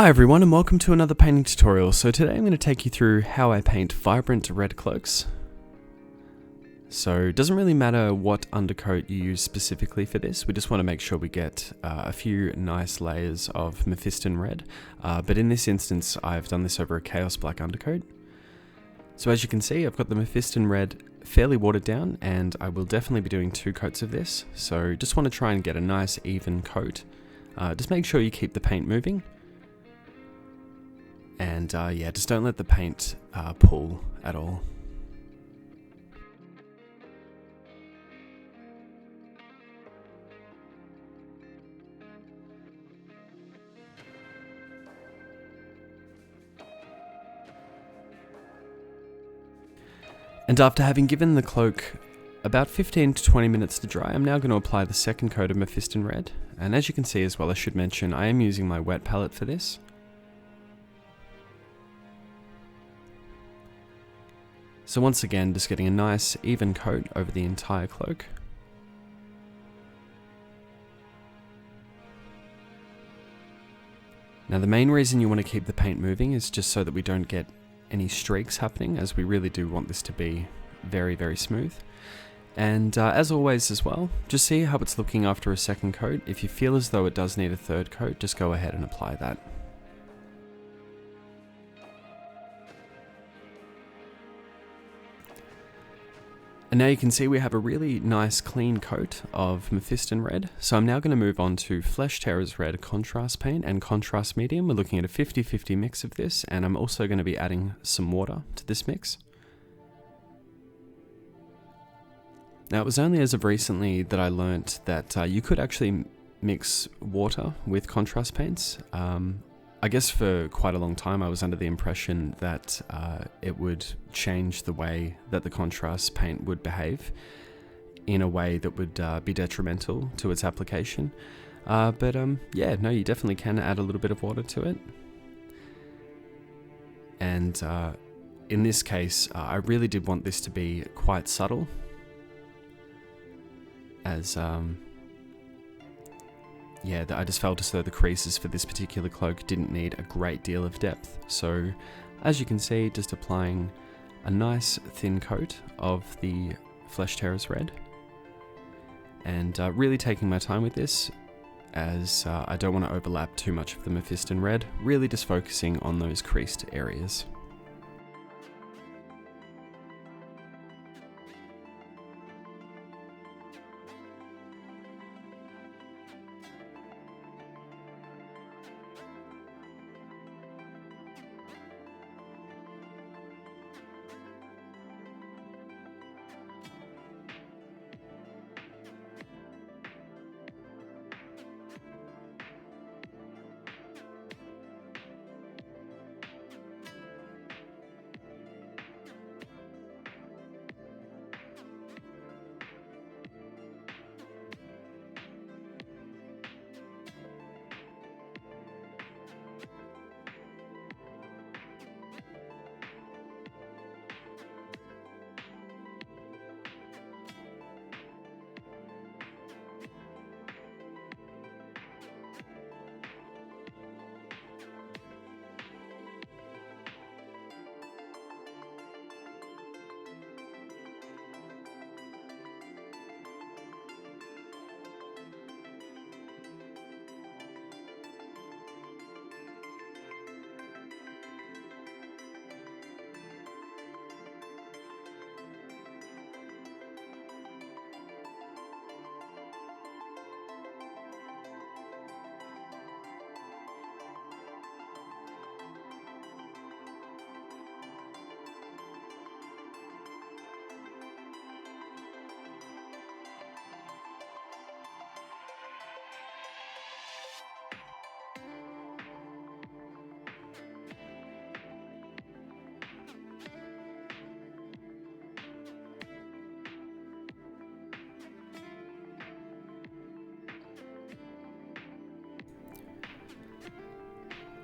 Hi everyone and welcome to another painting tutorial. So today I'm going to take you through how I paint vibrant red cloaks. So it doesn't really matter what undercoat you use specifically for this, we just want to make sure we get a few nice layers of MEPHISTON red, but in this instance I've done this over a chaos black undercoat. So as you can see, I've got the MEPHISTON red fairly watered down and I will definitely be doing 2 coats of this, so just want to try and get a nice even coat. Just make sure you keep the paint moving. And yeah, just don't let the paint pull at all. And after having given the cloak about 15 to 20 minutes to dry, I'm now going to apply the second coat of MEPHISTON red. And as you can see as well, I should mention, I am using my wet palette for this. So once again, just getting a nice even coat over the entire cloak. Now the main reason you want to keep the paint moving is just so that we don't get any streaks happening, as we really do want this to be very, very smooth. And as always as well, just see how it's looking after a second coat. If you feel as though it does need a third coat, just go ahead and apply that. And now you can see we have a really nice clean coat of MEPHISTON red. So I'm now going to move on to Flesh Terror's red contrast paint and contrast medium. We're looking at a 50-50 mix of this, and I'm also going to be adding some water to this mix. Now it was only as of recently that I learnt that you could actually mix water with contrast paints. I guess for quite a long time I was under the impression that it would change the way that the contrast paint would behave in a way that would be detrimental to its application. But yeah, no, you definitely can add a little bit of water to it. And in this case, I really did want this to be quite subtle, as yeah, I just felt as though the creases for this particular cloak didn't need a great deal of depth. So as you can see, just applying a nice thin coat of the Flesh Terror's red, and really taking my time with this, as I don't want to overlap too much of the MEPHISTON red, really just focusing on those creased areas.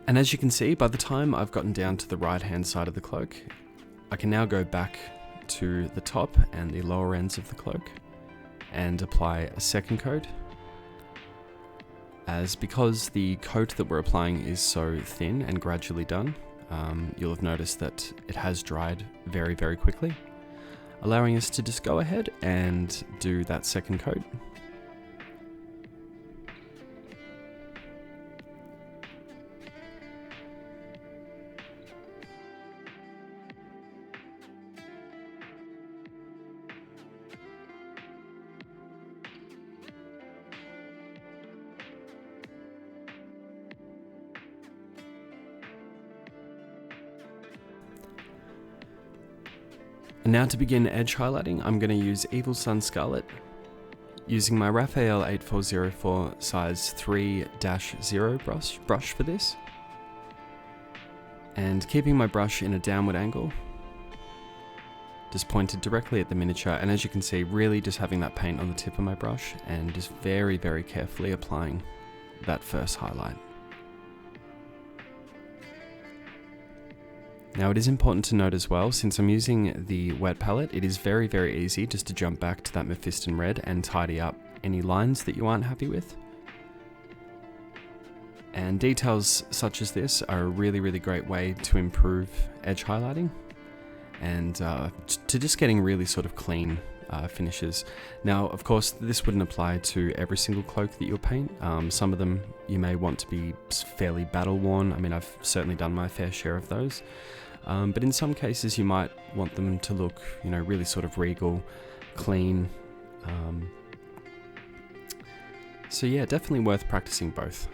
And as you can see, by the time I've gotten down to the right hand side of the cloak, I can now go back to the top and the lower ends of the cloak and apply a second coat. because the coat that we're applying is so thin and gradually done, you'll have noticed that it has dried very, very quickly, allowing us to just go ahead and do that second coat. And now to begin edge highlighting, I'm going to use Evil Sun Scarlet, using my Raphael 8404 size 3-0 brush for this, and keeping my brush in a downward angle, just pointed directly at the miniature, and as you can see, really just having that paint on the tip of my brush and just very, very carefully applying that first highlight. Now it is important to note as well, since I'm using the wet palette, it is very, very easy just to jump back to that MEPHISTON red and tidy up any lines that you aren't happy with. And details such as this are a really, really great way to improve edge highlighting and to just getting really sort of clean finishes. Now, of course, this wouldn't apply to every single cloak that you'll paint. Some of them you may want to be fairly battle worn. I mean, I've certainly done my fair share of those. But in some cases you might want them to look, you know, really sort of regal, clean. So yeah, definitely worth practicing both.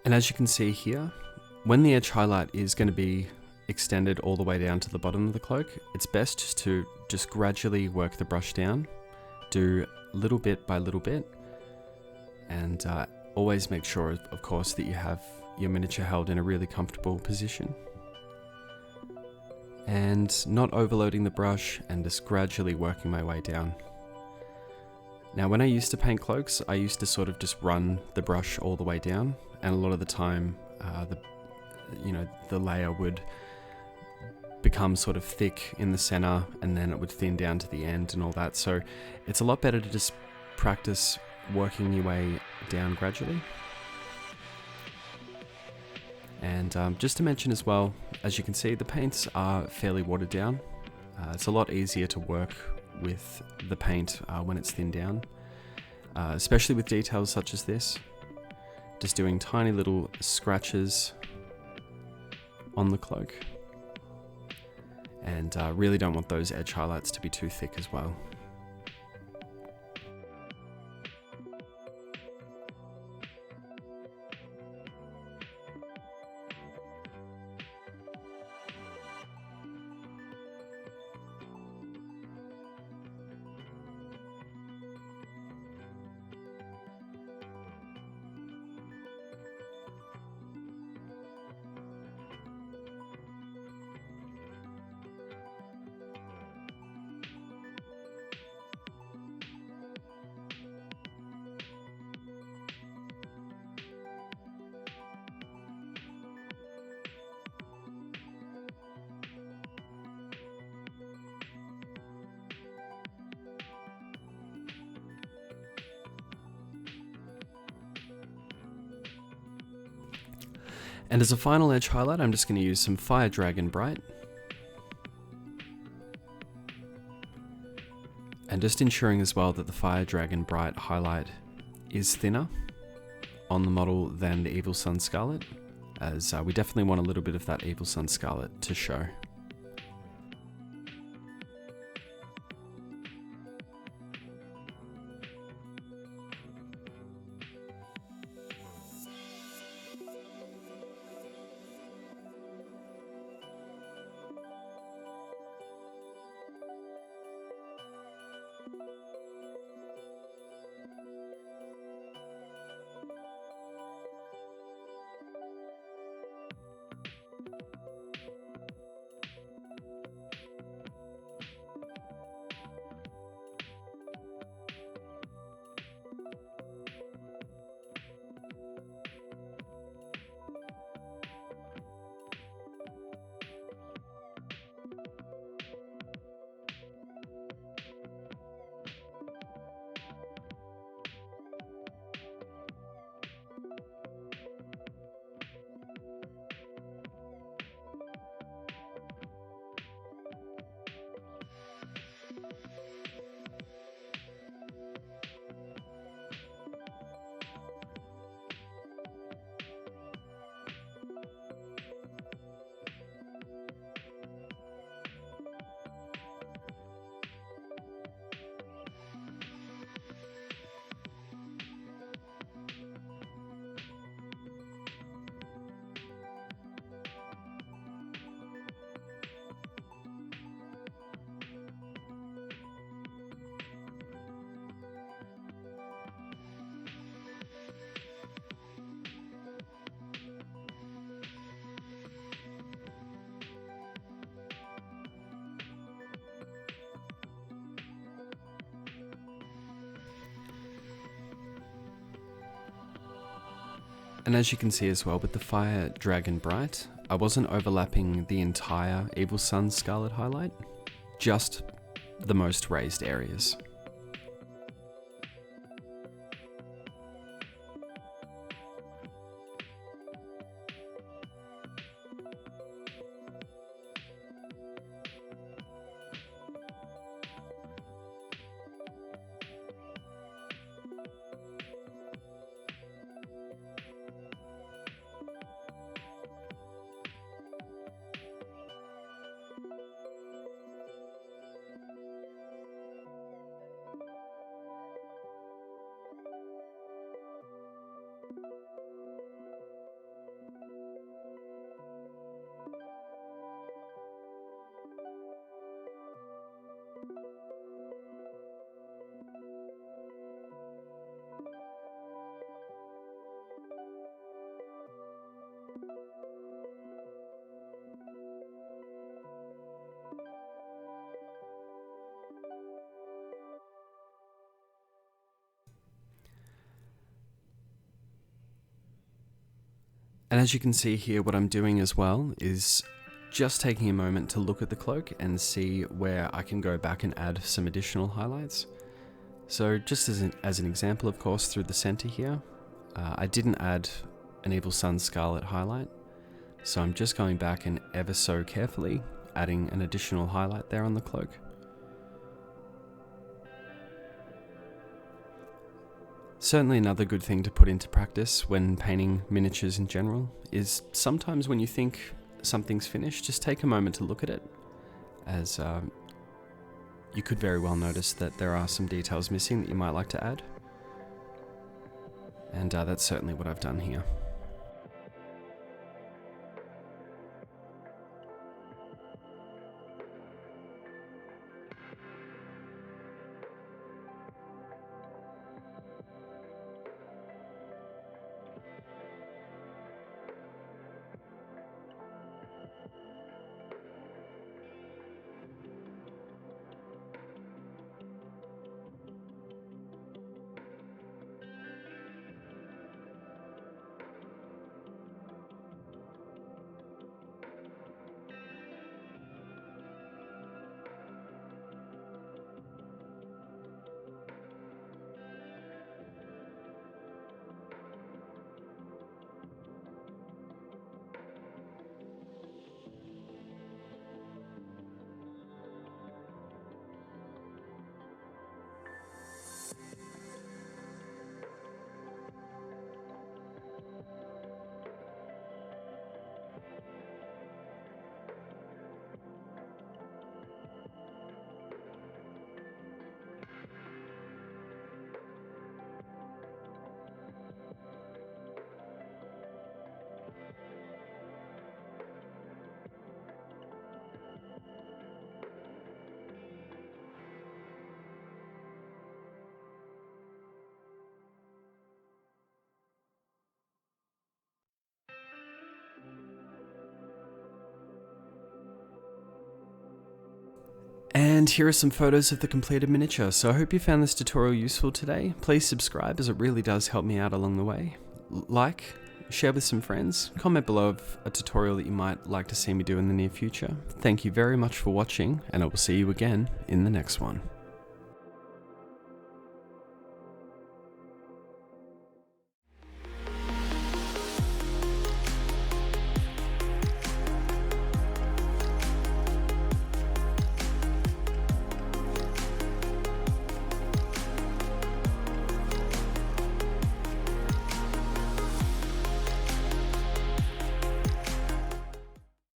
And as you can see here, when the edge highlight is going to be extended all the way down to the bottom of the cloak, it's best just to gradually work the brush down, do little bit by little bit, and always make sure, of course, that you have your miniature held in a really comfortable position. And not overloading the brush, and just gradually working my way down. Now, when I used to paint cloaks, I used to sort of just run the brush all the way down, and a lot of the time, the layer would become sort of thick in the center, and then it would thin down to the end and all that. So it's a lot better to just practice working your way down gradually. And just to mention as well, as you can see, the paints are fairly watered down. It's a lot easier to work with the paint when it's thinned down, especially with details such as this. Just doing tiny little scratches on the cloak, and really don't want those edge highlights to be too thick as well. And as a final edge highlight, I'm just going to use some Fire Dragon Bright. And just ensuring as well that the Fire Dragon Bright highlight is thinner on the model than the Evil Sunz Scarlet, as we definitely want a little bit of that Evil Sunz Scarlet to show. And as you can see as well with the Fire Dragon Bright, I wasn't overlapping the entire Evil Sunz Scarlet highlight, just the most raised areas. And as you can see here, what I'm doing as well is just taking a moment to look at the cloak and see where I can go back and add some additional highlights. So just as an example, of course, through the center here, I didn't add an Evil Sunz Scarlet highlight. So I'm just going back and ever so carefully adding an additional highlight there on the cloak. Certainly another good thing to put into practice when painting miniatures in general is sometimes when you think something's finished, just take a moment to look at it, as you could very well notice that there are some details missing that you might like to add. And that's certainly what I've done here. And here are some photos of the completed miniature. So I hope you found this tutorial useful today. Please subscribe as it really does help me out along the way. Like, share with some friends, comment below of a tutorial that you might like to see me do in the near future. Thank you very much for watching, and I will see you again in the next one.